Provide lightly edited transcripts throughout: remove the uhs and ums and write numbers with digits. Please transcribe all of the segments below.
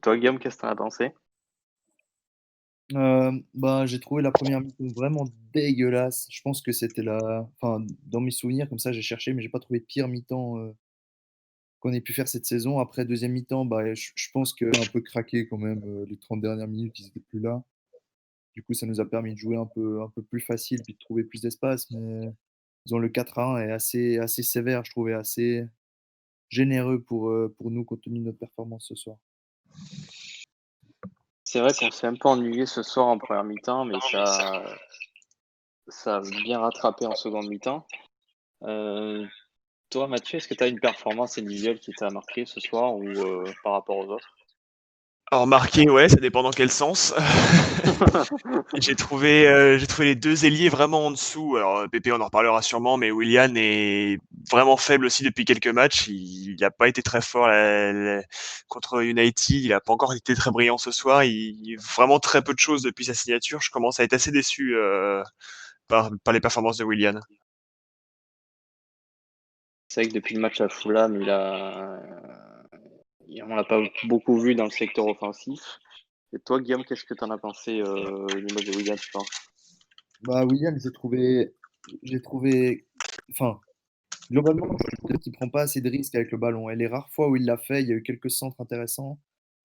Toi, Guillaume, qu'est-ce que t'en as pensé? Bah, j'ai trouvé la première mi-temps vraiment dégueulasse. Je pense que c'était enfin, dans mes souvenirs, comme ça, j'ai cherché, mais j'ai pas trouvé de pire mi-temps qu'on ait pu faire cette saison. Après, deuxième mi-temps, bah, je pense qu'on a un peu craqué quand même. Les 30 dernières minutes, ils étaient plus là. Du coup, ça nous a permis de jouer un peu plus facile, puis de trouver plus d'espace. Mais disons, le 4-1 est assez sévère, je trouvais, assez généreux pour nous, compte tenu de notre performance ce soir. C'est vrai qu'on s'est un peu ennuyé ce soir en première mi-temps, mais ça a bien rattrapé en seconde mi-temps. Euh, Toi, Mathieu, est-ce que tu as une performance individuelle qui t'a marqué ce soir ou par rapport aux autres? Alors marqué, ouais, ça dépend dans quel sens. J'ai trouvé les 2 ailiers vraiment en dessous. Alors, Pepe, on en reparlera sûrement, mais Willian est vraiment faible aussi depuis quelques matchs. Il a pas été très fort contre United. Il a pas encore été très brillant ce soir. Vraiment très peu de choses depuis sa signature. Je commence à être assez déçu par les performances de Willian. C'est vrai que depuis le match à Fulham, on l'a pas beaucoup vu dans le secteur offensif. Et toi, Guillaume, qu'est-ce que tu en as pensé du match de Wigan ce soir? Bah, William, j'ai trouvé, enfin, globalement, je trouve qu'il prend pas assez de risques avec le ballon. Et les rares fois où il l'a fait, il y a eu quelques centres intéressants.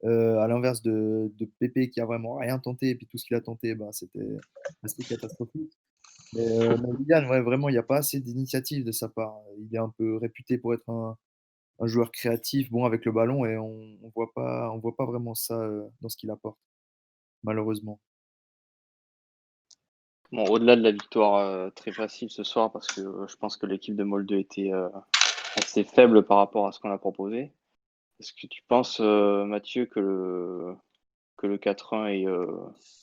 À l'inverse de Pépé qui a vraiment rien tenté, et puis tout ce qu'il a tenté, bah, c'était assez catastrophique. Mais Willian, ouais, vraiment, il n'y a pas assez d'initiative de sa part. Il est un peu réputé pour être un joueur créatif, bon avec le ballon, et on voit pas vraiment ça dans ce qu'il apporte, malheureusement. Bon, au-delà de la victoire très facile ce soir, parce que je pense que l'équipe de Molde était assez faible par rapport à ce qu'on a proposé. Est-ce que tu penses, Mathieu, que le 4-1 est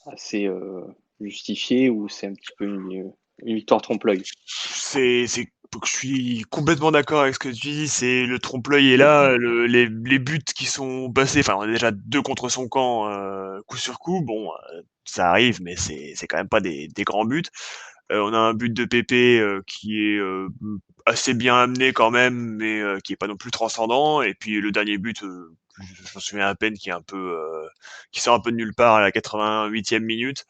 assez justifié ou c'est un petit peu une victoire trompe-l'œil? Je suis complètement d'accord avec ce que tu dis. C'est le trompe-l'œil est là, les buts qui sont passés. Enfin, on a déjà 2 contre son camp, coup sur coup. Bon, ça arrive, mais c'est quand même pas des grands buts. On a un but de Pépé qui est assez bien amené quand même, mais qui est pas non plus transcendant. Et puis le dernier but, je m'en souviens à peine, qui sort un peu de nulle part à la 88e minute.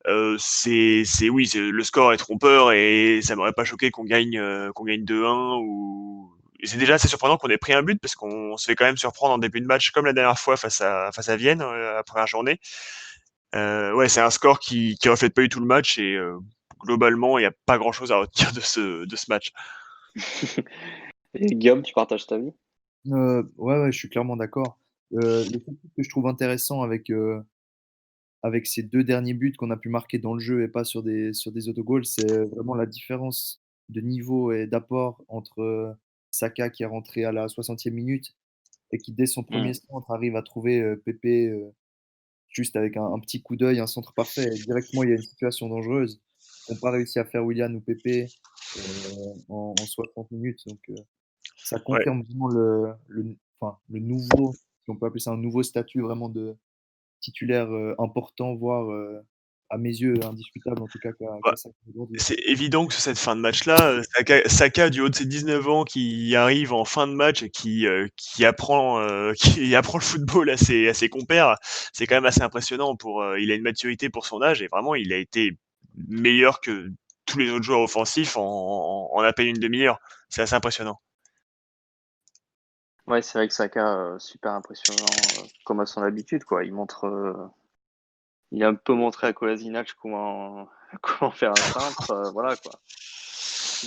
Oui, le score est trompeur et ça m'aurait pas choqué qu'on gagne 2-1 ou. Et c'est déjà assez surprenant qu'on ait pris un but parce qu'on se fait quand même surprendre en début de match comme la dernière fois face à Vienne la première journée. Ouais, c'est un score qui reflète pas du tout le match et globalement, il y a pas grand-chose à retenir de ce match. Et Guillaume, tu partages ta vie? Ouais, ouais, je suis clairement d'accord. Le seul truc que je trouve intéressant avec ces deux derniers buts qu'on a pu marquer dans le jeu et pas sur des autogols, c'est vraiment la différence de niveau et d'apport entre Saka qui est rentré à la 60e minute et qui, dès son premier Hmm. centre, arrive à trouver Pépé juste avec un petit coup d'œil, un centre parfait. Et directement, il y a une situation dangereuse qu'ont pas réussi à faire Willian ou Pépé en 60 minutes. Donc, ça Ouais. confirme vraiment enfin, le nouveau, si on peut appeler ça un nouveau statut vraiment de titulaire important, voire à mes yeux indiscutable en tout cas Bah, qu'a Saka aujourd'hui. c'est évident que sur cette fin de match-là, Saka, du haut de ses 19 ans, qui arrive en fin de match et qui apprend, qui apprend le football à ses compères, c'est quand même assez impressionnant. Il a une maturité pour son âge et vraiment, il a été meilleur que tous les autres joueurs offensifs en à peine une demi-heure. C'est assez impressionnant. Ouais, c'est vrai que Saka, super impressionnant, comme à son habitude, quoi. Il a un peu montré à Kolasinac comment, comment faire un centre, voilà, quoi.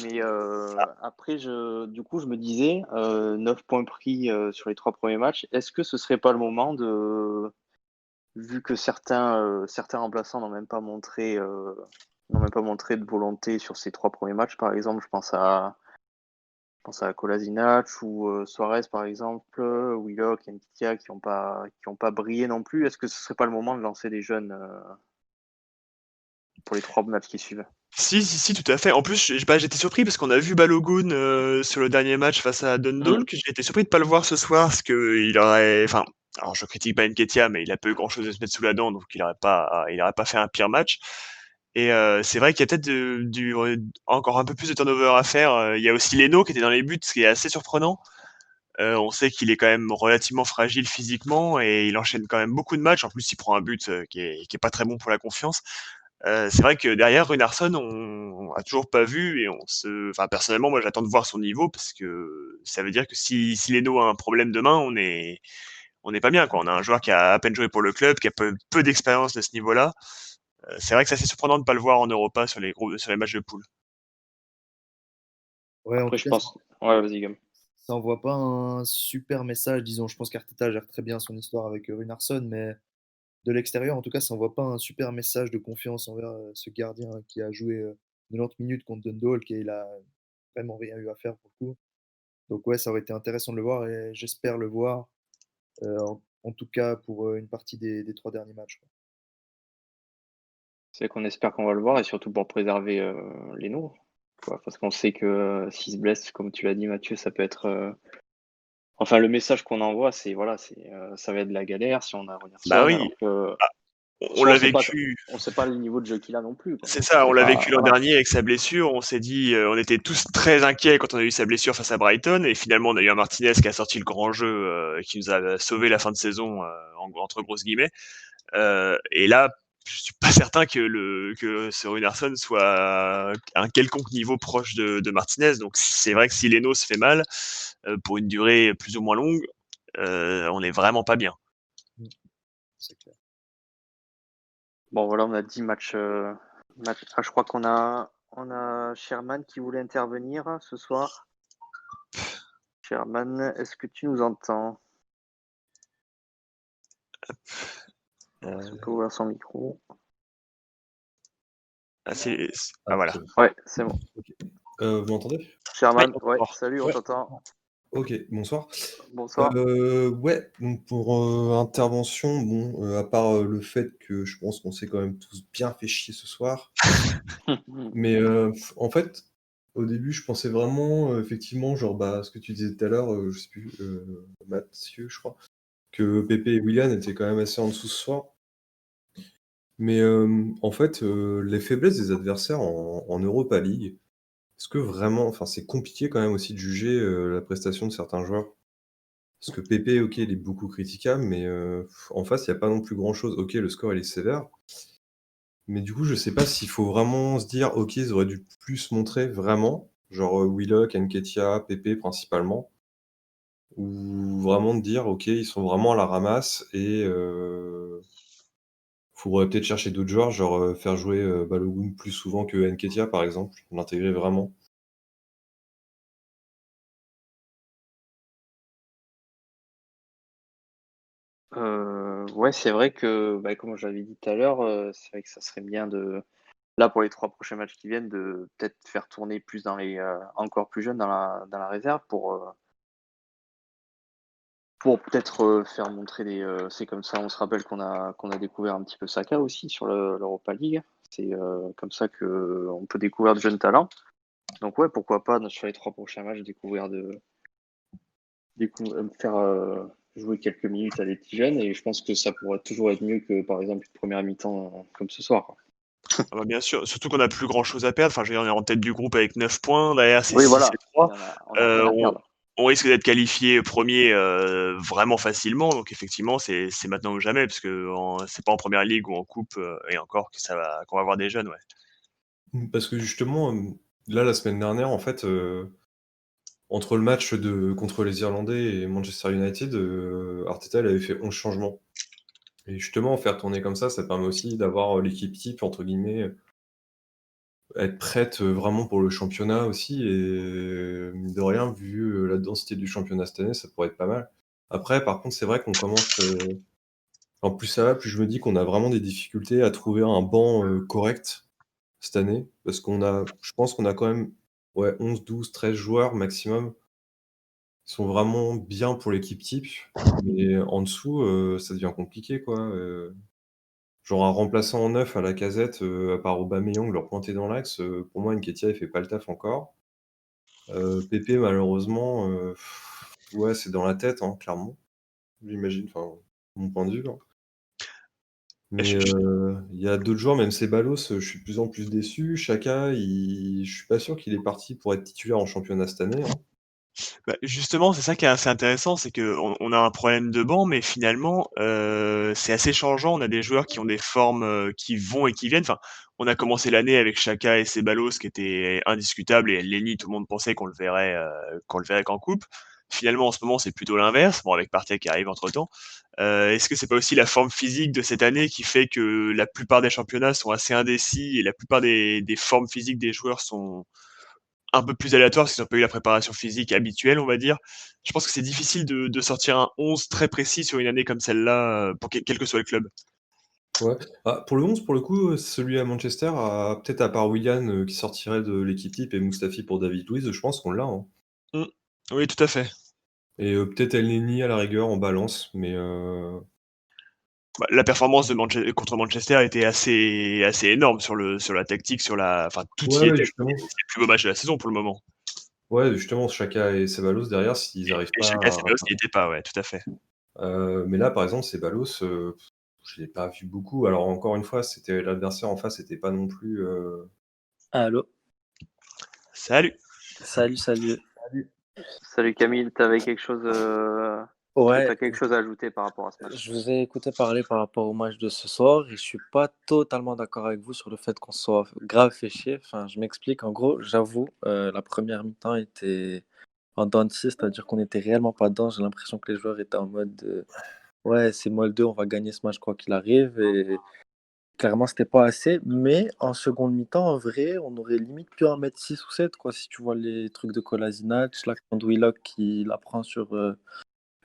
Mais après, du coup, je me disais, 9 points pris sur les 3 premiers matchs, est-ce que ce serait pas le moment vu que certains remplaçants n'ont même pas montré de volonté sur ces 3 premiers matchs, par exemple, je pense à Kolasinac ou Suarez, par exemple, Willock, Nketiah, qui ont pas brillé non plus. Est-ce que ce serait pas le moment de lancer des jeunes pour les 3 matchs qui suivent? Si, si, si, tout à fait. En plus, j'étais surpris parce qu'on a vu Balogun sur le dernier match face à Hmm. Dundalk. J'ai été surpris de pas le voir ce soir parce que il aurait, enfin, alors je critique pas Nketiah, mais il a pas eu grand-chose à se mettre sous la dent, donc il aurait pas fait un pire match. Et c'est vrai qu'il y a peut-être encore un peu plus de turnover à faire. Il y a aussi Leno qui était dans les buts, ce qui est assez surprenant. On sait qu'il est quand même relativement fragile physiquement et il enchaîne quand même beaucoup de matchs. En plus, il prend un but qui est pas très bon pour la confiance. C'est vrai que derrière Runarsson, on a toujours pas vu et enfin personnellement, moi j'attends de voir son niveau parce que ça veut dire que si Leno a un problème demain, on n'est pas bien quoi. On a un joueur qui a à peine joué pour le club, qui a peu d'expérience de ce niveau-là. C'est vrai que c'est assez surprenant de ne pas le voir en Europa sur les matchs de poule. Ouais, en Après, tout je cas, pense. Ouais, vas-y, Gam. ça envoie pas un super message, disons. Je pense qu'Arteta gère très bien son histoire avec Runarsson, mais de l'extérieur, en tout cas, ça envoie pas un super message de confiance envers ce gardien qui a joué 90 minutes contre Dundalk et il a vraiment rien eu à faire pour le coup. Donc ouais, ça aurait été intéressant de le voir et j'espère le voir, en tout cas pour une partie des 3 derniers matchs, quoi. C'est qu'on espère qu'on va le voir et surtout pour préserver les noms. Quoi, parce qu'on sait que s'il se blesse, comme tu l'as dit, Mathieu, ça peut être. Enfin, le message qu'on envoie, c'est voilà, ça va être de la galère si on a Bah Runarsson, oui, alors que en on soi, l'a vécu. on sait pas le niveau de jeu qu'il a non plus, quoi. C'est On ça, sait on l'a pas, vécu l'an voilà. dernier avec sa blessure. On s'est dit, on était tous très inquiets quand on a eu sa blessure face à Brighton. Et finalement, on a eu un Martinez qui a sorti le grand jeu, qui nous a sauvé la fin de saison, entre grosses guillemets. Et là, je suis pas certain que ce Runarsson soit à un quelconque niveau proche de Martinez. Donc c'est vrai que si Leno se fait mal, pour une durée plus ou moins longue, on est vraiment pas bien. Mm, c'est clair. Bon, voilà, on a 10 matchs. Ah, je crois on a Sherman qui voulait intervenir ce soir. Sherman, est-ce que tu nous entends? Est-ce qu'on peut ouvrir son micro? Ah voilà. C'est bon. Ouais, c'est bon. Vous m'entendez? Sherman, Oui, ouais, d'accord. salut, on Ouais. t'entend. Ok, bonsoir. Bonsoir. Ouais, donc pour intervention, bon, à part le fait que je pense qu'on s'est quand même tous bien fait chier ce soir, mais en fait, au début, je pensais vraiment, effectivement, genre, bah, ce que tu disais tout à l'heure, je sais plus, Mathieu, je crois, que Pepe et Willian étaient quand même assez en dessous ce soir. Mais en fait, les faiblesses des adversaires en Europa League, est-ce que vraiment, enfin, c'est compliqué quand même aussi de juger la prestation de certains joueurs. Parce que Pepe, ok, il est beaucoup critiquable, mais en face, il n'y a pas non plus grand-chose. Ok, le score, il est sévère. Mais du coup, je sais pas s'il faut vraiment se dire, ok, ils auraient dû plus montrer vraiment, genre Willock, Nketiah, Pepe principalement, ou vraiment de dire, ok, ils sont vraiment à la ramasse et faudrait peut-être chercher d'autres joueurs, genre faire jouer Balogun plus souvent que Nketiah par exemple, l'intégrer vraiment. Ouais, c'est vrai que, bah, comme j'avais dit tout à l'heure, c'est vrai que ça serait bien là, pour les 3 prochains matchs qui viennent, de peut-être faire tourner plus encore plus jeunes dans la réserve pour peut-être faire montrer c'est comme ça, on se rappelle qu'on a découvert un petit peu Saka aussi sur l'Europa League. C'est comme ça qu'on peut découvrir de jeunes talents. Donc, ouais, pourquoi pas, sur les 3 prochains matchs, faire jouer quelques minutes à des petits jeunes. Et je pense que ça pourrait toujours être mieux que, par exemple, une première mi-temps comme ce soir, quoi. Ah bah, bien sûr, surtout qu'on a plus grand-chose à perdre. Enfin, je veux dire, on est en tête du groupe avec 9 points, derrière c'est Oui, 6 voilà, et 3. on a rien à On perdre. on risque d'être qualifié premier vraiment facilement, donc effectivement, c'est maintenant ou jamais, parce que c'est pas en première ligue ou en coupe, et encore qu'on va avoir des jeunes, ouais. Parce que justement, là la semaine dernière, en fait, entre le match contre les Irlandais et Manchester United, Arteta il avait fait 11 changements. Et justement, faire tourner comme ça permet aussi d'avoir l'équipe type, entre guillemets, être prête vraiment pour le championnat aussi. Et mine de rien, vu la densité du championnat cette année, ça pourrait être pas mal. Après, par contre, c'est vrai qu'on commence. En plus ça va, plus je me dis qu'on a vraiment des difficultés à trouver un banc correct cette année. Parce je pense qu'on a quand même ouais, 11, 12, 13 joueurs maximum qui sont vraiment bien pour l'équipe type. Mais en dessous, ça devient compliqué, quoi. Genre un remplaçant en neuf à la Lacazette, à part Aubameyang, leur pointer dans l'axe, pour moi Nketiah il fait pas le taf encore. Pepe malheureusement, ouais c'est dans la tête, hein, clairement. J'imagine, enfin, mon point de vue, hein. Et Mais il y a d'autres joueurs, même Ceballos, je suis de plus en plus déçu. Xhaka, je suis pas sûr qu'il est parti pour être titulaire en championnat cette année, hein. Bah, justement, c'est ça qui est assez intéressant, c'est qu'on a un problème de banc, mais finalement, c'est assez changeant. On a des joueurs qui ont des formes, qui vont et qui viennent. Enfin, on a commencé l'année avec Xhaka et Ceballos qui étaient indiscutables et Elneny, tout le monde pensait qu'on le verrait qu'en coupe. Finalement, en ce moment, c'est plutôt l'inverse. Bon, avec Partey qui arrive entre-temps. Est-ce que c'est pas aussi la forme physique de cette année qui fait que la plupart des championnats sont assez indécis et la plupart des formes physiques des joueurs sont un peu plus aléatoires parce qu'ils n'ont pas eu la préparation physique habituelle, on va dire. Je pense que c'est difficile de sortir un 11 très précis sur une année comme celle-là, pour quel que soit le club. Ouais. Ah, pour le 11, pour le coup, celui à Manchester, peut-être à part Willian qui sortirait de l'équipe type et Mustafi pour David Luiz, je pense qu'on l'a. Hein. Mmh. Oui, tout à fait. Et peut-être Elneny à la rigueur en balance, mais Bah, la performance contre Manchester était assez énorme sur la tactique, enfin, tout y ouais, était. justement. C'est le plus beau match de la saison pour le moment. Ouais, justement, Xhaka et Ceballos derrière, s'ils n'arrivent Et pas chacun à. ses Ceballos n'y était pas, ouais, tout à fait. Mais là, par exemple, Ceballos, je l'ai pas vu beaucoup. Alors encore une fois, c'était l'adversaire en face, c'était pas non plus. Allô? Salut! Salut. Salut Camille, t'avais quelque chose, est-ce que Ouais, t'as quelque chose à ajouter par rapport à ce match? je vous ai écouté parler par rapport au match de ce soir et je suis pas totalement d'accord avec vous sur le fait qu'on soit grave fait chier. Enfin, je m'explique. En gros, j'avoue, la première mi-temps était en dents de scie, c'est-à-dire qu'on était réellement pas dedans. J'ai l'impression que les joueurs étaient en mode ouais, c'est Molde, on va gagner ce match quoi qu'il arrive. Et clairement, c'était pas assez. Mais en seconde mi-temps, en vrai, on aurait limite pu en mettre 6 ou 7 quoi. Si tu vois les trucs de Kolasinac, l'action de Willock qui la prend sur.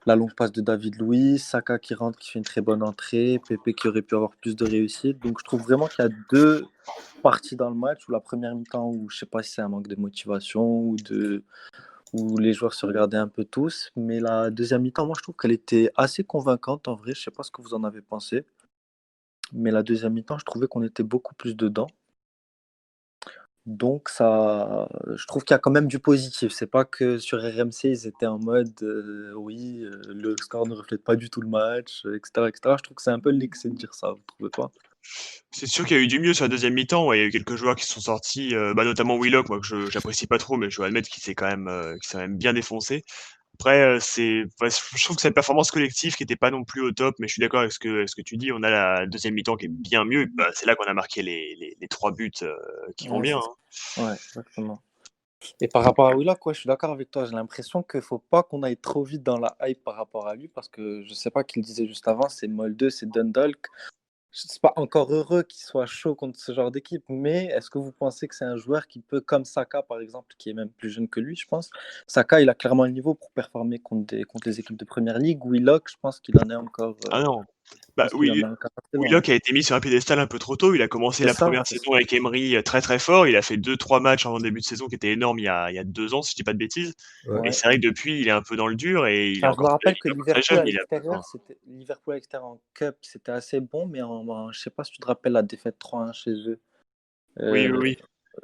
La longue passe de David Luiz, Saka qui rentre, qui fait une très bonne entrée, Pepe qui aurait pu avoir plus de réussite. Donc je trouve vraiment qu'il y a deux parties dans le match où la première mi-temps où je sais pas si c'est un manque de motivation où les joueurs se regardaient un peu tous, mais la deuxième mi-temps, moi je trouve qu'elle était assez convaincante en vrai. Je sais pas ce que vous en avez pensé, mais la deuxième mi-temps, je trouvais qu'on était beaucoup plus dedans. Donc ça, je trouve qu'il y a quand même du positif. C'est pas que sur RMC, ils étaient en mode oui, le score ne reflète pas du tout le match, etc., etc. Je trouve que c'est un peu l'excès de dire ça, vous trouvez pas? C'est sûr qu'il y a eu du mieux sur la deuxième mi-temps. Ouais, il y a eu quelques joueurs qui sont sortis, notamment Willock, moi que j'apprécie pas trop, mais je dois admettre qu'il s'est quand même bien défoncé. Après, je trouve que c'est une performance collective qui était pas non plus au top, mais je suis d'accord avec ce que tu dis. On a la deuxième mi-temps qui est bien mieux. Bah, c'est là qu'on a marqué les 3 buts qui vont Ouais, bien. c'est ça. Hein. Ouais, exactement. Et par rapport à Willock, ouais, je suis d'accord avec toi. J'ai l'impression qu'il faut pas qu'on aille trop vite dans la hype par rapport à lui, parce que je sais pas qui le disait juste avant, c'est Molde, c'est Dundalk. C'est pas encore heureux qu'il soit chaud contre ce genre d'équipe, mais est-ce que vous pensez que c'est un joueur qui peut, comme Saka par exemple, qui est même plus jeune que lui, je pense. Saka, il a clairement le niveau pour performer contre les équipes de première ligue. Willock, je pense qu'il en est encore. Ah non. Je Bah pense qu'il en oui, est encore assez loin. Willock a été mis sur un piédestal un peu trop tôt. Il a commencé C'est la ça, première c'est saison ça. avec Emery très très fort. Il a fait 2-3 matchs en début de saison qui étaient énormes il y a 2 ans, si je dis pas de bêtises. Ouais. Et Ouais. c'est vrai que depuis, il est un peu dans le dur et Enfin, je me rappelle que il est encore très Liverpool jeune. à Il a besoin. l'extérieur, en Cup, c'était assez bon, mais je sais pas si tu te rappelles la défaite 3-1 chez eux. Oui, oui, Euh, oui.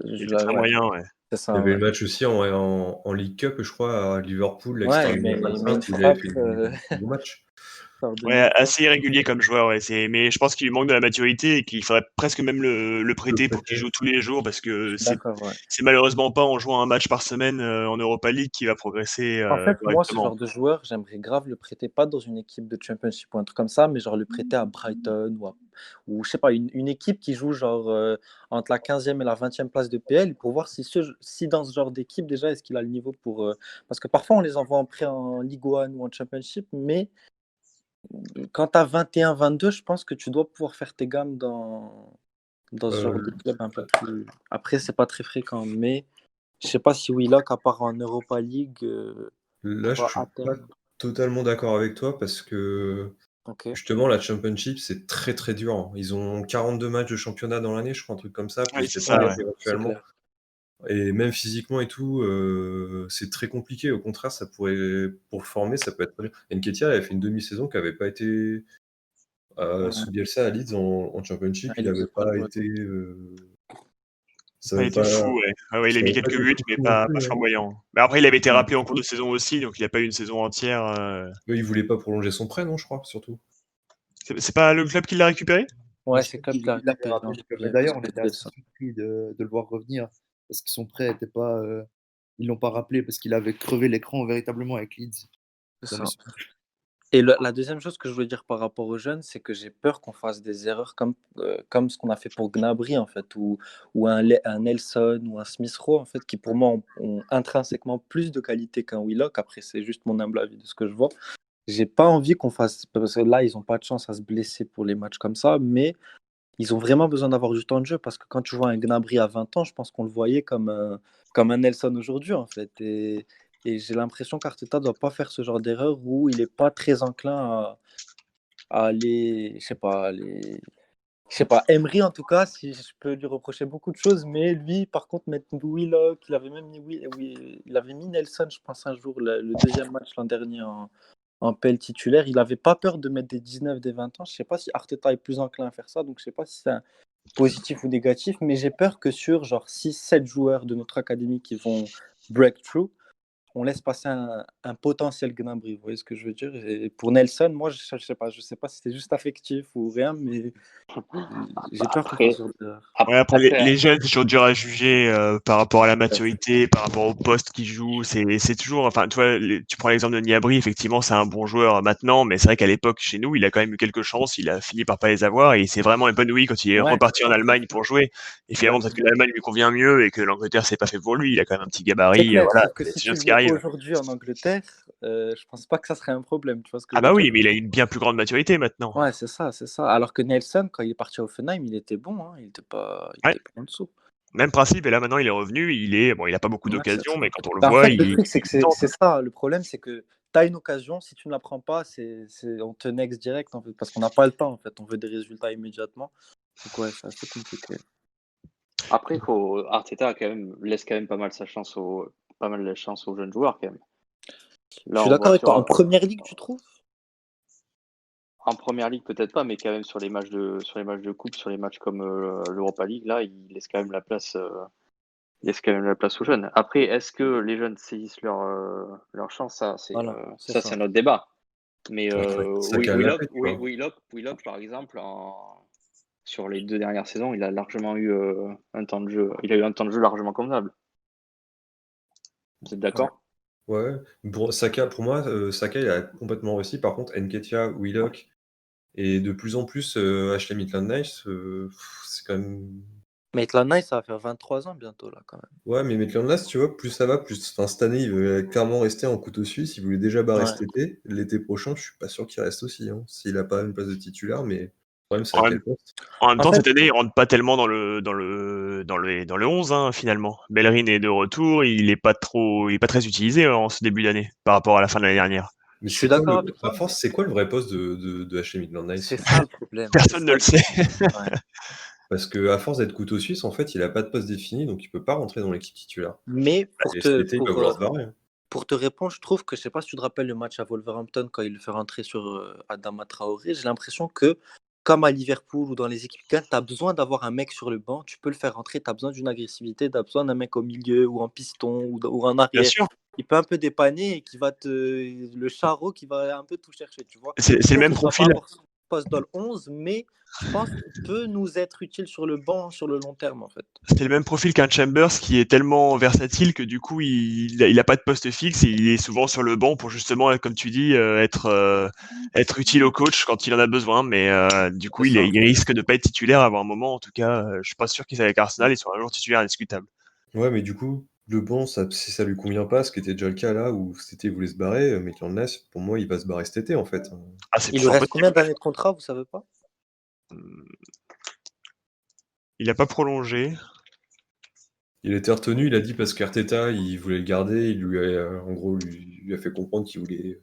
Il était très ouais, moyen, ouais. c'est Il y ça, avait ouais. le match aussi en League Cup, je crois, à Liverpool, Ouais, l'extérieur il met une où il avait frappe fait un bon match. par de Ouais, nulle part. assez irrégulier comme joueur, ouais. Mais je pense qu'il lui manque de la maturité et qu'il faudrait presque même le Le prêter pour qu'il prêter. joue tous les jours parce Je que suis d'accord, ouais. c'est malheureusement pas en jouant un match par semaine en Europa League qu'il va progresser En fait, moi, ce correctement. genre de joueur, j'aimerais grave le prêter, pas dans une équipe de Championship ou un truc comme ça, mais genre le prêter à Brighton ou je sais pas, une équipe qui joue genre entre la 15e et la 20e place de PL pour voir si dans ce genre d'équipe, déjà, est-ce qu'il a le niveau pour. Parce que parfois, on les envoie en prêt en Ligue 1 ou en Championship, mais quand tu as 21, 22, je pense que tu dois pouvoir faire tes gammes dans ce genre de Euh, club un peu plus. Après, c'est pas très fréquent, mais je sais pas si Willock, à part en Europa League, Là, je va suis à pas terme. totalement d'accord avec toi parce que Ok. justement, la Championship, c'est très très dur. Hein. Ils ont 42 matchs de championnat dans l'année, je crois, un truc comme ça, Oui, plus c'est des ça, Ouais, playoffs ouais. c'est éventuellement. clair. Et même physiquement et tout, c'est très compliqué. Au contraire, ça pourrait, pour le former, ça peut être très dur. Nketiah avait fait une demi-saison qui n'avait pas été Ouais. sous Bielsa à Leeds en Championship. Ouais, Il il n'avait faisait pas pas jouer. été, ça Pas n'avait été pas, fou, ouais. Ah ouais, il a mis ça avait pas quelques été buts, mais fou non pas plus. Hein. flamboyant. Mais après, il avait été Ouais. rappelé en cours de saison aussi, donc il a pas eu une saison entière. Eux, ils voulaient pas prolonger son prêt, non, je crois, surtout. C'est pas le club qui l'a récupéré? Mais Ouais, je c'est crois Klopp qui qu'il l'a il l'avait récupéré en rappelé. Mais janvier parce d'ailleurs, on que était assez Bielsa. surpris de le voir revenir parce que son prêt n'était pas. ils l'ont pas rappelé parce qu'il avait crevé l'écran véritablement avec Leeds C'est dans ça. mes souvenirs. Et la deuxième chose que je voulais dire par rapport aux jeunes, c'est que j'ai peur qu'on fasse des erreurs comme ce qu'on a fait pour Gnabry, en fait, ou un Nelson ou un Smith Rowe, en fait, qui pour moi ont intrinsèquement plus de qualité qu'un Willock. Après, c'est juste mon humble avis de ce que je vois. J'ai pas envie qu'on fasse, parce que là, ils ont pas de chance à se blesser pour les matchs comme ça, mais ils ont vraiment besoin d'avoir du temps de jeu parce que quand tu vois un Gnabry à 20 ans, je pense qu'on le voyait comme un Nelson aujourd'hui, en fait. Et j'ai l'impression qu'Arteta doit pas faire ce genre d'erreur où il est pas très enclin à aller, je sais pas, Emery en tout cas, si je peux lui reprocher beaucoup de choses, mais lui, par contre, mettre Willock, il avait même mis, il avait mis Nelson, je pense, un jour, le deuxième match l'an dernier en PL titulaire. Il avait pas peur de mettre des 19, des 20 ans. Je sais pas si Arteta est plus enclin à faire ça, donc je sais pas si c'est un positif ou négatif, mais j'ai peur que sur genre 6-7 joueurs de notre académie qui vont breakthrough, on laisse passer un potentiel Gnabry. Vous voyez ce que je veux dire? Et pour Nelson, moi, je sais pas si c'est juste affectif ou rien, mais j'ai peur qu'on fasse Après, ce genre d'erreur. Ouais, après, après, les jeunes, c'est toujours dur à juger par rapport à la maturité, par rapport au poste qu'ils jouent. C'est toujours, enfin, tu vois, tu prends l'exemple de Niabri, effectivement, c'est un bon joueur maintenant, mais c'est vrai qu'à l'époque, chez nous, il a quand même eu quelques chances, il a fini par pas les avoir et il s'est vraiment épanoui quand il est Ouais, reparti en ouais, Allemagne pour jouer. Et finalement, parce que exactement. l'Allemagne lui convient mieux et que l'Angleterre, c'est pas fait pour lui, il a quand même un petit C'est gabarit, clair, voilà, sauf que c'est si des tu choses le qui mets arrivent. aujourd'hui en Angleterre, je pense pas que ça serait un problème. Tu vois ce que Ah je veux bah dire? oui, mais il a une bien plus grande maturité maintenant. Ouais, c'est ça, c'est ça. Alors que Nelson, quand il est parti à Offenheim, il était bon, hein, il Ouais, était pas en dessous. même principe, et là maintenant il est revenu, bon, il a pas beaucoup Ouais, c'est d'occasions, ça. mais quand on le Bah, en voit, fait, le truc, c'est il que est temps, c'est ça. Le problème, c'est que tu as une occasion, si tu ne la prends pas, on te next direct, en fait, parce qu'on n'a pas le temps, en fait. On veut des résultats immédiatement. Donc, ouais, c'est assez compliqué. Arteta laisse quand même pas mal de chance aux jeunes joueurs quand même. Je Là, suis on d'accord voit avec toi. En première ligue, tu trouves? en première ligue peut-être pas, mais quand même sur les matchs de coupe, sur les matchs comme l'Europa League, là, il laisse quand même la place aux jeunes. Après, est-ce que les jeunes saisissent leur chance? Voilà, c'est Ça, ça. c'est un autre débat. Mais Saka l'a fait, tu vois. Willock, par exemple, sur les 2 dernières saisons, il a largement eu un temps de jeu. Il a eu un temps de jeu largement convenable. Vous êtes Ouais. d'accord? Ouais, pour moi, Saka, il a complètement réussi. Par contre, Nketiah, Willock et de plus en plus Ashley Maitland-Niles, c'est quand même. Maitland-Niles, ça va faire 23 ans bientôt, là, quand même. Ouais, mais Maitland-Niles, tu vois, plus ça va, plus. Enfin, cette année, il veut clairement rester en couteau suisse. Il voulait déjà barrer Ouais. cet été. L'été prochain, je suis pas sûr qu'il reste aussi, hein, s'il a pas une place de titulaire, mais le problème, c'est à En quel même, poste. en même En temps, fait, cette année, il rentre pas tellement dans le 11, hein, finalement. Bellerin est de retour, il est pas très utilisé en ce début d'année par rapport à la fin de l'année dernière. Mais je suis c'est quoi d'accord avec à toi, force, mais c'est quoi le vrai poste de Ashley Maitland-Niles? c'est ça le problème. C'est Personne ne ça le le sait. problème. Ouais. Parce que à force d'être couteau suisse, en fait, il a pas de poste défini, donc il peut pas rentrer dans l'équipe titulaire. Mais Et cet été, il va vouloir se barrer, hein. pour te répondre, je trouve que, je sais pas si tu te rappelles le match à Wolverhampton quand il le fait rentrer sur Adama Traoré, j'ai l'impression que, comme à Liverpool ou dans les équipes grandes, tu as besoin d'avoir un mec sur le banc, tu peux le faire rentrer, tu as besoin d'une agressivité, tu as besoin d'un mec au milieu ou en piston ou en Bien arrière. sûr, Il peut un peu dépanner et qui va le charreau qui va un peu tout chercher, tu vois. c'est le Peut-être même qu'il va pas profil. avoir son poste dans le 11, mais je pense qu'il peut nous être utile sur le banc sur le long terme, en fait. C'est le même profil qu'un Chambers qui est tellement versatile que du coup il a pas de poste fixe et il est souvent sur le banc pour justement, comme tu dis, être utile au coach quand il en a besoin. Mais du C'est coup ça. il risque de pas être titulaire avant un moment. En tout cas, je suis pas sûr qu'il avec Arsenal il sera un jour titulaire indiscutable. Ouais, mais du coup, le banc, si ça lui convient pas, ce qui était déjà le cas là, où cet été il voulait se barrer, Maitland-Niles, pour moi, il va se barrer cet été, en fait. Ah, c'est Il lui fort reste combien possible. d'années de contrat, vous savez pas? Il a pas prolongé. Il a été retenu, il a dit parce qu'Arteta, il voulait le garder, il lui a, en gros, lui a fait comprendre qu'il voulait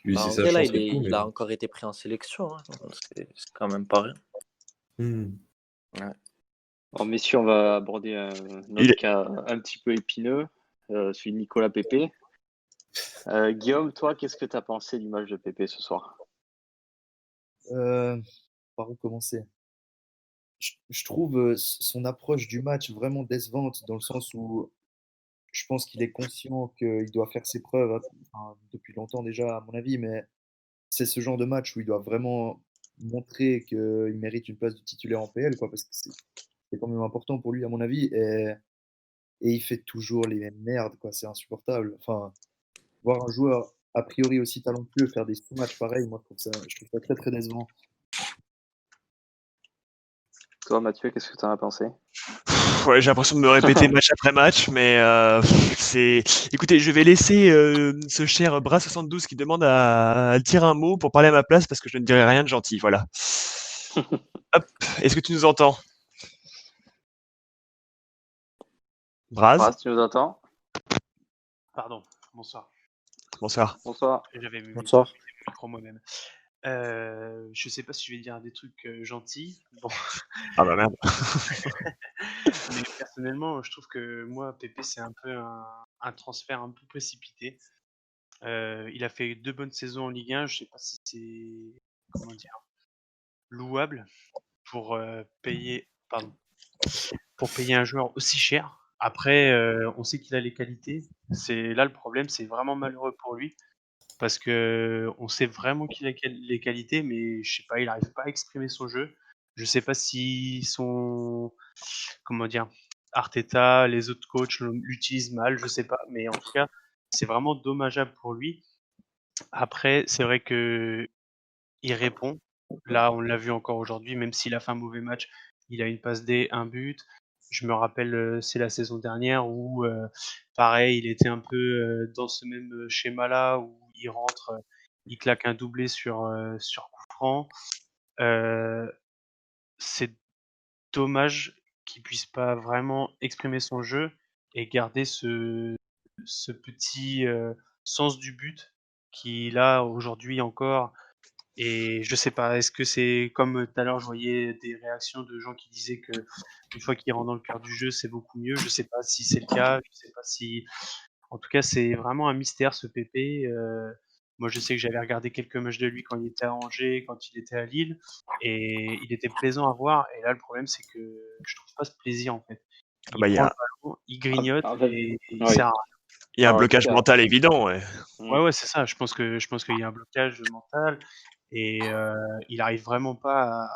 lui Bah, laisser en sa vrai, là, chance et tout, il mais. a encore été pris en sélection, hein. C'est quand même pas rien. Hmm. Ouais. Bon, messieurs, on va aborder un Il autre est- cas un petit peu épineux, celui de Nicolas Pepe. Guillaume, toi, qu'est-ce que tu as pensé du match de Pepe ce soir? Par où commencer? Je trouve son approche du match vraiment décevante dans le sens où je pense qu'il est conscient qu'il doit faire ses preuves enfin, depuis longtemps déjà, à mon avis, mais c'est ce genre de match où il doit vraiment montrer qu'il mérite une place de titulaire en PL, quoi, parce que c'est quand même important pour lui, à mon avis. Et et il fait toujours les mêmes merdes, quoi. C'est insupportable. Enfin, voir un joueur a priori aussi talentueux faire des sous-matchs pareils, moi je trouve ça très très décevant. Toi, Mathieu, qu'est-ce que tu en as pensé? Ouais, j'ai l'impression de me répéter match après match, mais c'est. Écoutez, je vais laisser ce cher Bras72 qui demande à dire un mot pour parler à ma place parce que je ne dirai rien de gentil. Voilà. Hop, est-ce que tu nous entends? Braz, Bras, tu nous entends? Pardon, bonsoir. bonsoir. Bonsoir. J'avais mis Bonsoir. le micro moi-même. Je sais pas si je vais dire des trucs gentils. Bon, Ah bah merde. mais personnellement, je trouve que moi, Pépé, c'est un peu un transfert un peu précipité. Il a fait 2 bonnes saisons en Ligue 1. Je sais pas si c'est comment dire louable pour payer un joueur aussi cher. Après, on sait qu'il a les qualités. C'est là le problème, c'est vraiment malheureux pour lui parce que on sait vraiment qu'il a les qualités, mais je sais pas, il arrive pas à exprimer son jeu. Je sais pas si comment dire, Arteta, les autres coachs l'utilisent mal, je sais pas, mais en tout cas, c'est vraiment dommageable pour lui. Après, c'est vrai que il répond. Là, on l'a vu encore aujourd'hui, même s'il a fait un mauvais match, il a une passe D, un but. Je me rappelle, c'est la saison dernière où, pareil, il était un peu dans ce même schéma-là où il rentre, il claque un doublé sur coup franc. C'est dommage qu'il puisse pas vraiment exprimer son jeu et garder ce petit sens du but qu'il a aujourd'hui encore. Et je sais pas, est-ce que c'est comme tout à l'heure, je voyais des réactions de gens qui disaient que une fois qu'il rentre dans le cœur du jeu, c'est beaucoup mieux. Je sais pas si c'est le cas. Je sais pas si. En tout cas, c'est vraiment un mystère ce Pépé. Moi, je sais que j'avais regardé quelques matchs de lui quand il était à Angers, quand il était à Lille, et il était plaisant à voir. Et là, le problème, c'est que je trouve pas ce plaisir en fait. Ah Il bah, prend le ballon, il grignote En fait, et il oui. sert à rien. il y a un Ah ouais, blocage clair. mental évident, ouais. Ouais, c'est ça. Je pense qu'il y a un blocage mental et il arrive vraiment pas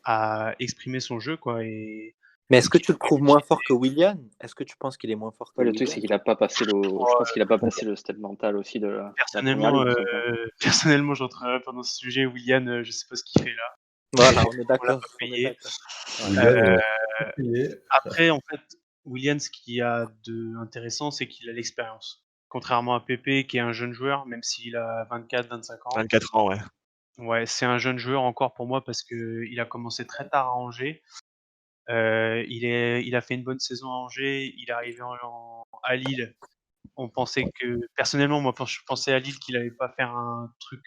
à exprimer son jeu, quoi. Et Mais est-ce que tu le trouves moins fort que Willian? Est-ce que tu penses qu'il est moins fort que Ouais, le truc, c'est Willian? qu'il a pas passé je pense qu'il a pas passé le step mental aussi de la première personnellement, ligue, tout simplement. personnellement, j'entrerai pas dans ce sujet. Willian, je sais pas ce qu'il fait là. Voilà, on est On l'a d'accord. pas On est payé. d'accord. Willian, Euh, payé. Après, en fait, Willian, ce qu'il y a de intéressant, c'est qu'il a l'expérience. Contrairement à Pepe, qui est un jeune joueur, même s'il a 24-25 ans. 24 ans, ouais. Ouais, c'est un jeune joueur encore pour moi parce que il a commencé très tard à Angers. Il a fait une bonne saison à Angers. Il est arrivé à Lille. On pensait que, personnellement, moi, je pensais à Lille qu'il allait pas faire un truc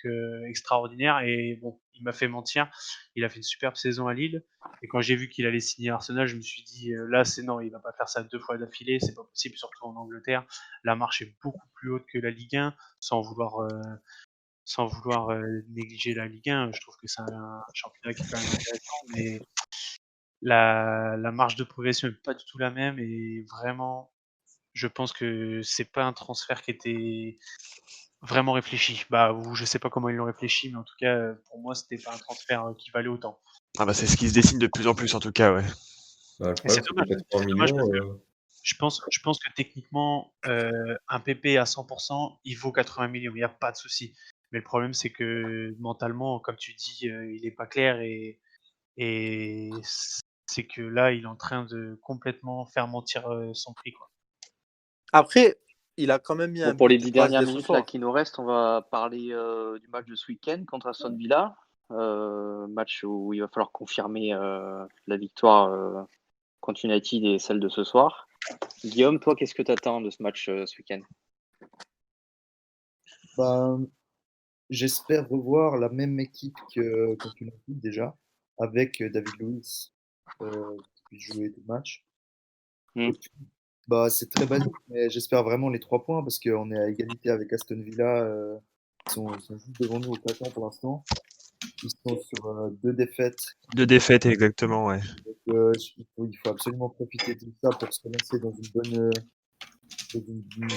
extraordinaire. Et bon, il m'a fait mentir. Il a fait une superbe saison à Lille. Et quand j'ai vu qu'il allait signer Arsenal, je me suis dit, là, c'est non, il va pas faire ça 2 fois d'affilée. C'est pas possible, surtout en Angleterre. La marche est beaucoup plus haute que la Ligue 1, sans vouloir négliger la Ligue 1. Je trouve que c'est un championnat qui est quand même intéressant, mais la marge de progression est pas du tout la même. Et vraiment, je pense que c'est pas un transfert qui était vraiment réfléchi. Bah, ou je sais pas comment ils l'ont réfléchi, mais en tout cas, pour moi, c'était pas un transfert qui valait autant. Ah bah, c'est ce qui se dessine de plus en plus, en tout cas, ouais. Bah, le Et c'est problème, c'est que dommage. 80 C'est dommage parce millions. que je pense que techniquement, un PP à 100%, il vaut 80 millions. Il n'y a pas de souci. Mais le problème, c'est que mentalement, comme tu dis, il est pas clair et c'est que là, il est en train de complètement faire mentir son prix, quoi. Après, il a quand même mis Bon, un pour les but 10 grâce dernières dès ce minutes là soir. qui nous restent, on va parler du match de ce week-end contre Aston Villa. Match où il va falloir confirmer la victoire contre United et celle de ce soir. Guillaume, toi, qu'est-ce que tu attends de ce match ce week-end? Ben, j'espère revoir la même équipe que contre United déjà, avec David Luiz qui puisse jouer tout le match. Hmm. Et puis, bah, c'est très basique, mais j'espère vraiment les 3 points parce qu'on est à égalité avec Aston Villa. Ils sont juste devant nous au classement pour l'instant. Ils sont sur 2 défaites. 2 défaites, exactement, ouais. Donc, il faut absolument profiter de ça pour se relancer dans une bonne,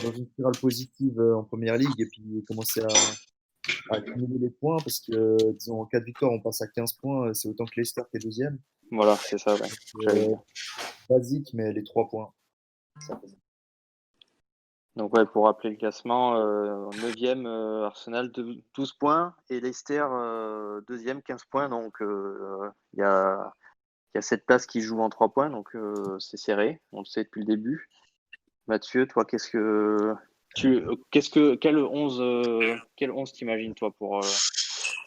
dans une spirale positive en première ligue et puis commencer à accumuler les points parce que, disons, en 4 victoires, on passe à 15 points. C'est autant que Leicester qui est deuxième. Voilà, c'est ça, ouais. J'allais Euh, dire. basique, mais les 3 points. Donc ouais, pour rappeler le classement, 9e Arsenal 12 points et Leicester 2e 15 points. Donc il y a 7 places qui jouent en 3 points, donc c'est serré, on le sait depuis le début. Mathieu, toi, quel 11 t'imagines toi pour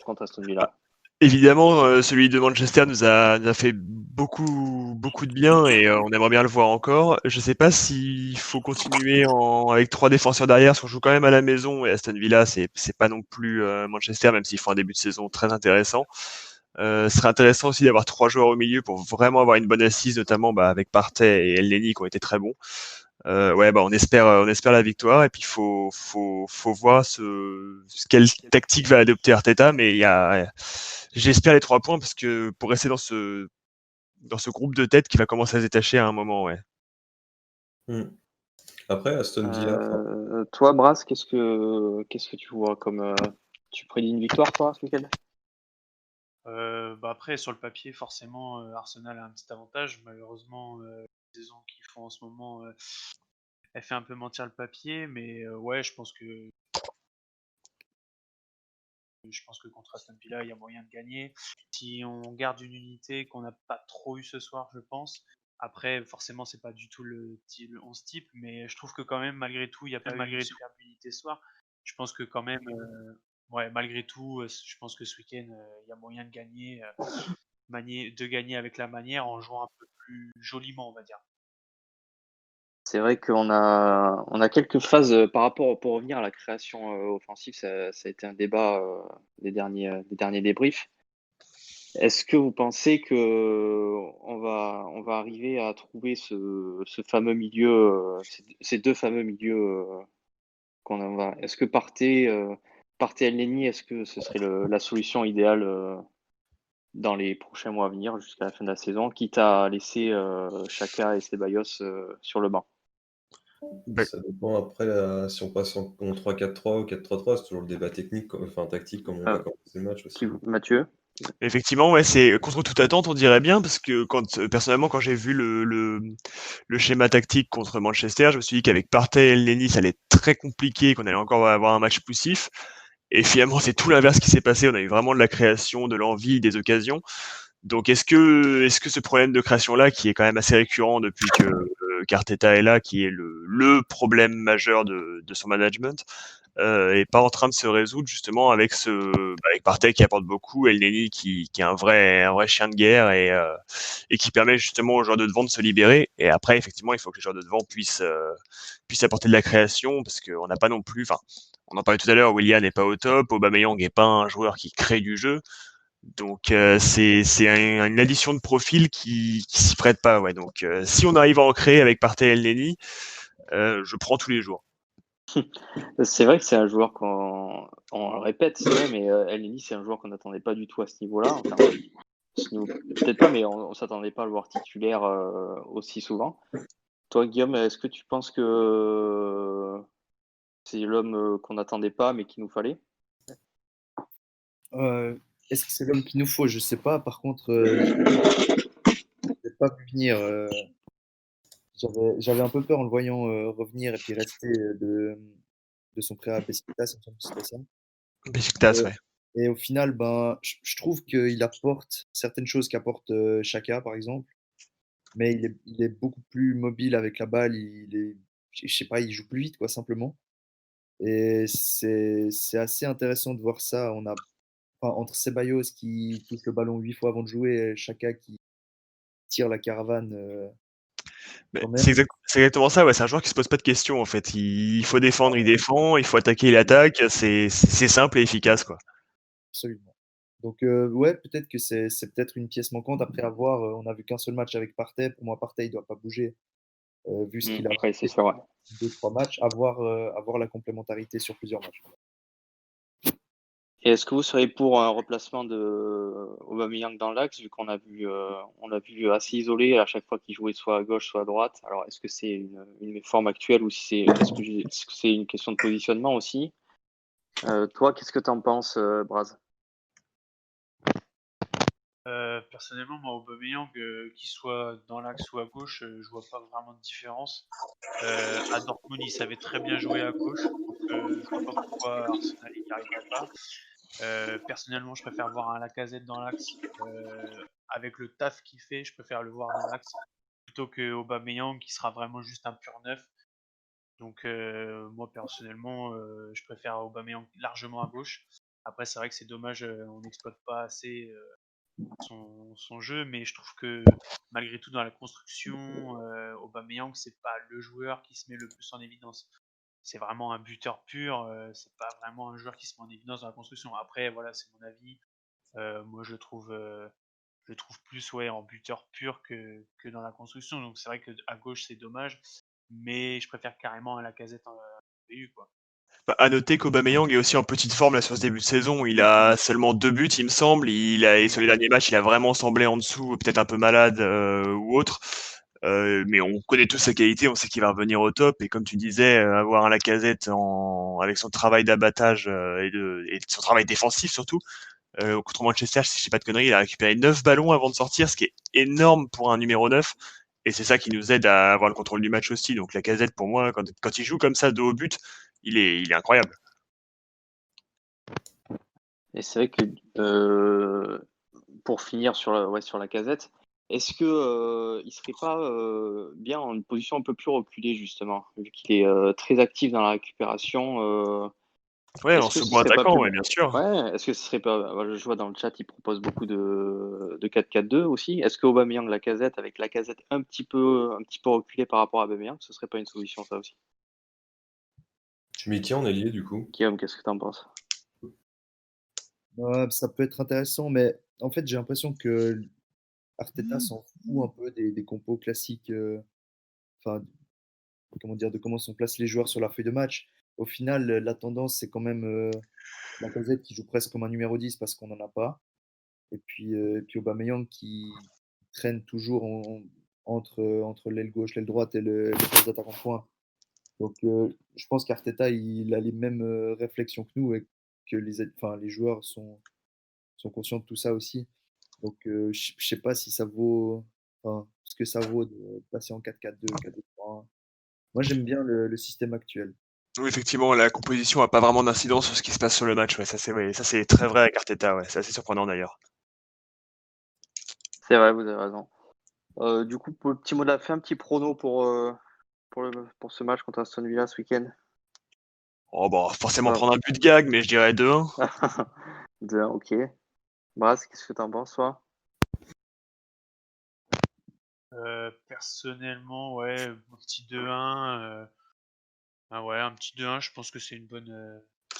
contre Aston Villa? Évidemment, celui de Manchester nous a fait beaucoup de bien et on aimerait bien le voir encore. Je sais pas s'il faut continuer avec 3 défenseurs derrière, parce qu'on joue quand même à la maison et Aston Villa, c'est pas non plus Manchester, même s'ils font un début de saison très intéressant. Ce serait intéressant aussi d'avoir 3 joueurs au milieu pour vraiment avoir une bonne assise, notamment avec Partey et Elneny qui ont été très bons. Ouais, on espère la victoire et puis faut voir quelle tactique va adopter Arteta, mais j'espère les 3 points parce que pour rester dans ce groupe de tête qui va commencer à se détacher à un moment, ouais. Après, Aston Villa, Toi, Bras, qu'est-ce que tu vois comme tu prédis une victoire, toi, ce week-end? Après, sur le papier, forcément, Arsenal a un petit avantage. Malheureusement, la saison qu'ils font en ce moment, elle fait un peu mentir le papier, mais ouais, je pense que contre Aston Villa, il y a moyen de gagner. Si on garde une unité qu'on n'a pas trop eu ce soir, je pense. Après, forcément, c'est pas du tout le 11 type, mais je trouve que quand même, malgré tout, il n'y a pas eu une superbe unité ce soir. Je pense que quand même, ouais, malgré tout, je pense que ce week-end, il y a moyen de gagner, avec la manière en jouant un peu plus joliment, on va dire. C'est vrai qu'on a quelques phases par rapport, pour revenir à la création offensive, ça a été un débat des derniers débriefs. Est-ce que vous pensez que on va arriver à trouver ce fameux milieu, ces deux fameux milieux qu'on va. Est-ce que Partey Elneny, est-ce que ce serait la solution idéale dans les prochains mois à venir jusqu'à la fin de la saison, quitte à laisser Xhaka et Ceballos sur le banc? ça dépend après si on passe en 3-4-3 ou 4-3-3, c'est toujours le débat technique, enfin tactique, comme on va commencer le match aussi. Mathieu? Effectivement, ouais, c'est contre toute attente, on dirait bien, parce que personnellement, quand j'ai vu le schéma tactique contre Manchester, je me suis dit qu'avec Partey et Elneny, ça allait être très compliqué, qu'on allait encore avoir un match poussif. Et finalement, c'est tout l'inverse qui s'est passé. On a eu vraiment de la création, de l'envie, des occasions. Donc, est-ce que ce problème de création-là, qui est quand même assez récurrent depuis que qu'Arteta est là, qui est le problème majeur de son management, est pas en train de se résoudre justement avec avec Partey qui apporte beaucoup, Elneny qui est un vrai chien de guerre et qui permet justement aux joueurs de devant de se libérer. Et après, effectivement, il faut que les joueurs de devant puissent apporter de la création, parce qu'on n'a pas non plus, enfin, on en parlait tout à l'heure, Willian n'est pas au top, Aubameyang n'est pas un joueur qui crée du jeu. Donc c'est une addition de profil qui s'y prête pas, ouais. Donc si on arrive à en créer avec Partey et Elneny, je prends tous les jours. C'est vrai que c'est un joueur on le répète, c'est vrai, mais Elneny, c'est un joueur qu'on n'attendait pas du tout à ce niveau-là. Enfin, peut-être pas, mais on s'attendait pas à le voir titulaire aussi souvent. Toi, Guillaume, est-ce que tu penses que c'est l'homme qu'on n'attendait pas, mais qu'il nous fallait? Est-ce que c'est l'homme qu'il nous faut? Je sais pas. Par contre, je l'ai pas vu venir. J'avais un peu peur en le voyant revenir et puis rester de son prêt à Besiktas, il me semble que c'était ça. Besiktas, Euh, ouais. Et au final, je trouve qu'il apporte certaines choses qu'apporte Xhaka, par exemple, mais il est beaucoup plus mobile avec la balle. Je sais pas, il joue plus vite, quoi, simplement. Et c'est assez intéressant de voir ça. Enfin, entre Ceballos qui touche le ballon 8 fois avant de jouer, et Xhaka qui tire la caravane quand même. C'est exactement ça, ouais. C'est un joueur qui se pose pas de questions en fait. Il faut défendre, il défend, il faut attaquer, il attaque. C'est simple et efficace, quoi. Absolument. Donc, ouais, peut-être que c'est peut-être une pièce manquante. Après avoir, on a vu qu'un seul match avec Partey. Pour moi, Partey, il doit pas bouger, vu ce qu'il a Ouais, c'est fait sûr, ouais. 2-3 matchs. Avoir la complémentarité sur plusieurs matchs. Et est-ce que vous seriez pour un replacement de Aubameyang dans l'axe, vu qu'on on l'a vu assez isolé à chaque fois qu'il jouait soit à gauche, soit à droite? Alors, est-ce que c'est une forme actuelle ou si est-ce que c'est une question de positionnement aussi? Toi, qu'est-ce que tu en penses, Braz? personnellement, moi, Aubameyang, qu'il soit dans l'axe ou à gauche, je vois pas vraiment de différence. À Dortmund, il savait très bien jouer à gauche, donc je vois pas pourquoi Arsenal il n'y arriverait pas. Personnellement, je préfère voir un Lacazette dans l'axe. Avec le taf qu'il fait, je préfère le voir dans l'axe plutôt que Aubameyang qui sera vraiment juste un pur neuf. Donc moi personnellement, je préfère Aubameyang largement à gauche. Après, c'est vrai que c'est dommage, on n'exploite pas assez son jeu, mais je trouve que malgré tout dans la construction, Aubameyang c'est pas le joueur qui se met le plus en évidence. C'est vraiment un buteur pur, c'est pas vraiment un joueur qui se met en évidence dans la construction. Après, voilà, c'est mon avis. Moi, je le trouve plus ouais, en buteur pur que dans la construction. Donc c'est vrai que à gauche c'est dommage, mais je préfère carrément un Lacazette en BU quoi. Bah, à noter qu'Aubameyang est aussi en petite forme là sur ce début de saison. Il a seulement 2 buts, il me semble. Et sur les derniers matchs, il a vraiment semblé en dessous, peut-être un peu malade ou autre. Mais on connaît tous sa qualité, on sait qu'il va revenir au top. Et comme tu disais, avoir un Lacazette avec son travail d'abattage et son travail défensif surtout, contre Manchester, si je sais pas de conneries, il a récupéré 9 ballons avant de sortir, ce qui est énorme pour un numéro 9. Et c'est ça qui nous aide à avoir le contrôle du match aussi. Donc Lacazette, pour moi, quand il joue comme ça, dos au but, il est incroyable. Et c'est vrai que pour finir sur sur Lacazette, est-ce que il serait pas bien en une position un peu plus reculée justement, vu qu'il est très actif dans la récupération. Ouais, en Est-ce que ce second serait pas attaquant, plus ouais, bien sûr. Ouais, est-ce que ce serait pas je vois dans le chat, il propose beaucoup de 4-4-2 aussi. Est-ce que Aubameyang, Lacazette, avec Lacazette un petit peu reculé par rapport à Aubameyang, ce serait pas une solution ça aussi? Tu mets qui en ailier du coup? Guillaume, qu'est-ce que tu en penses? Ouais, ça peut être intéressant, mais en fait, j'ai l'impression que Arteta s'en fout un peu des compos classiques, enfin, comment dire, de comment sont placés les joueurs sur leur feuille de match. Au final, la tendance, c'est quand même Lacazette qui joue presque comme un numéro 10 parce qu'on n'en a pas. Et puis Aubameyang qui traîne toujours entre l'aile gauche, l'aile droite et le poste d'attaquant de pointe. Donc, je pense qu'Arteta, il a les mêmes réflexions que nous et que les joueurs sont conscients de tout ça aussi. Donc, je ne sais pas si ça vaut, enfin, ce que ça vaut de passer en 4-4-2, 4-2-3-1. Moi, j'aime bien le système actuel. Oui, effectivement, la composition a pas vraiment d'incidence sur ce qui se passe sur le match. Ouais, ça c'est très vrai avec Arteta. Ouais, c'est assez surprenant d'ailleurs. C'est vrai, vous avez raison. Du coup, pour le petit mot de la fin, un petit prono pour ce match contre Aston Villa ce week-end. Oh, bon, forcément Ouais. prendre un but de gag, mais je dirais 2-1. 2-1, ok. Bras, qu'est-ce que t'en penses, toi? Personnellement, ouais, un petit 2-1. Ouais, un petit 2-1, je pense que c'est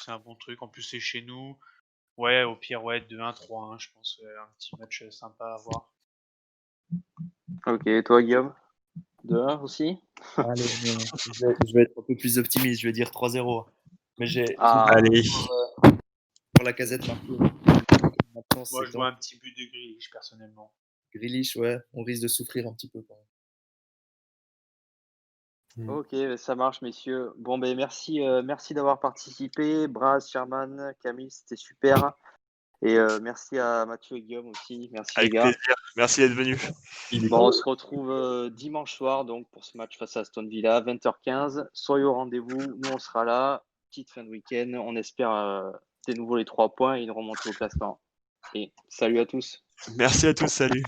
un bon truc. En plus, c'est chez nous. Ouais, au pire, ouais, 2-1, 3-1, je pense. Un petit match sympa à voir. Ok, et toi, Guillaume? 2-1 aussi? Allez, non, je vais être un peu plus optimiste, je vais dire 3-0. Mais j'aime Ah, bien Allez. voir la casette marquée. Maintenant, Moi, c'est je temps. vois un petit but de Grealish, personnellement. Grealish, ouais, on risque de souffrir un petit peu quand même. ok, ça marche, messieurs. Bon, ben merci d'avoir participé. Bras, Sherman, Camille, c'était super. Et merci à Mathieu et Guillaume aussi. Merci les Avec gars. plaisir. Merci d'être venu. Bon, on se retrouve dimanche soir donc pour ce match face à Aston Villa, 20h15. Soyez au rendez-vous, nous on sera là. Petite fin de week-end, on espère de nouveau les 3 points et une remontée au classement. Et salut à tous. Merci à tous, salut.